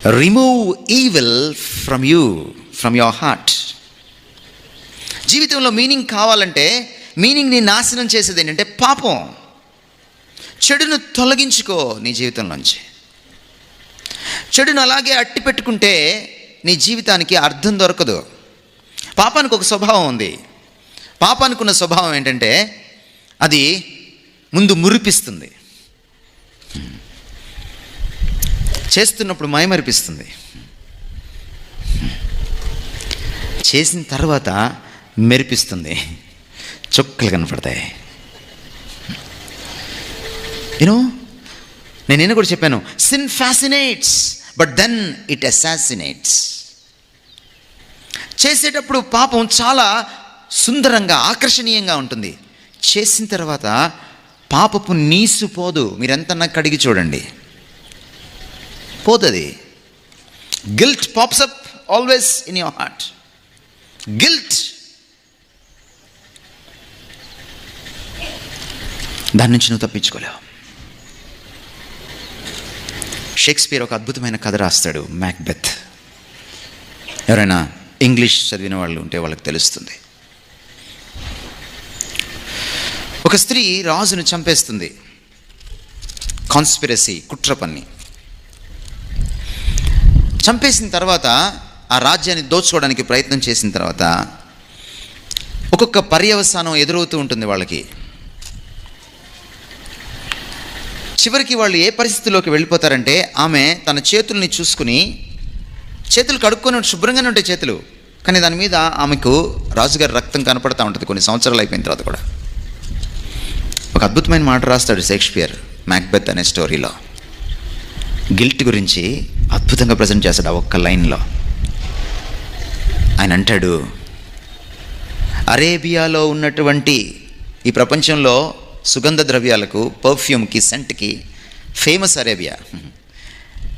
Remove evil from you, from your heart. జీవితంలో meaning కావాలంటే మీనింగ్ని నాశనం చేసేది ఏంటంటే పాపం. చెడును తొలగించుకో నీ జీవితంలోంచి. చెడును అలాగే అట్టి పెట్టుకుంటే నీ జీవితానికి అర్థం దొరకదు. పాపానికి ఒక స్వభావం ఉంది. పాపానికి ఉన్న స్వభావం ఏంటంటే అది ముందు మురిపిస్తుంది, చేస్తున్నప్పుడు మైమరిపిస్తుంది, చేసిన తర్వాత మెరిపిస్తుంది, చుక్కలు కనపడతాయి. నేను కూడా చెప్పాను, sin fascinates but then it assassinates. చేసేటప్పుడు పాపం చాలా సుందరంగా ఆకర్షణీయంగా ఉంటుంది. చేసిన తర్వాత పాపపు నీసు పోదు. మీరెంతన్నా కడిగి చూడండి, పోతుంది. Guilt pops up always in your heart. Guilt, దాని నుంచి నువ్వు తప్పించుకోలేవు. షేక్స్పియర్ ఒక అద్భుతమైన కథ రాస్తాడు, మ్యాక్బెత్. ఎవరైనా ఇంగ్లీష్ చదివిన వాళ్ళు ఉంటే వాళ్ళకి తెలుస్తుంది. ఒక స్త్రీ రాజును చంపేస్తుంది, కాన్స్పిరసీ, కుట్ర పన్ని. చంపేసిన తర్వాత ఆ రాజ్యాన్ని దోచుకోవడానికి ప్రయత్నం చేసిన తర్వాత ఒక్కొక్క పర్యవసానం ఎదురవుతూ ఉంటుంది వాళ్ళకి. చివరికి వాళ్ళు ఏ పరిస్థితిలోకి వెళ్ళిపోతారంటే, ఆమె తన చేతుల్ని చూసుకుని, చేతులు కడుక్కొని శుభ్రంగానే ఉంటాయి చేతులు, కానీ దాని మీద ఆమెకు రాజుగారి రక్తం కనపడతా ఉంటుంది కొన్ని సంవత్సరాలు అయిపోయిన తర్వాత కూడా. ఒక అద్భుతమైన మాట రాస్తాడు షేక్స్పియర్ మ్యాక్బెత్ అనే స్టోరీలో. గిల్ట్ గురించి అద్భుతంగా ప్రజెంట్ చేస్తాడు ఆ ఒక్క లైన్లో. ఆయన అంటాడు, అరేబియాలో ఉన్నటువంటి ఈ ప్రపంచంలో సుగంధ ద్రవ్యాలకు, పర్ఫ్యూమ్కి, సెంట్కి ఫేమస్ అరేబియా.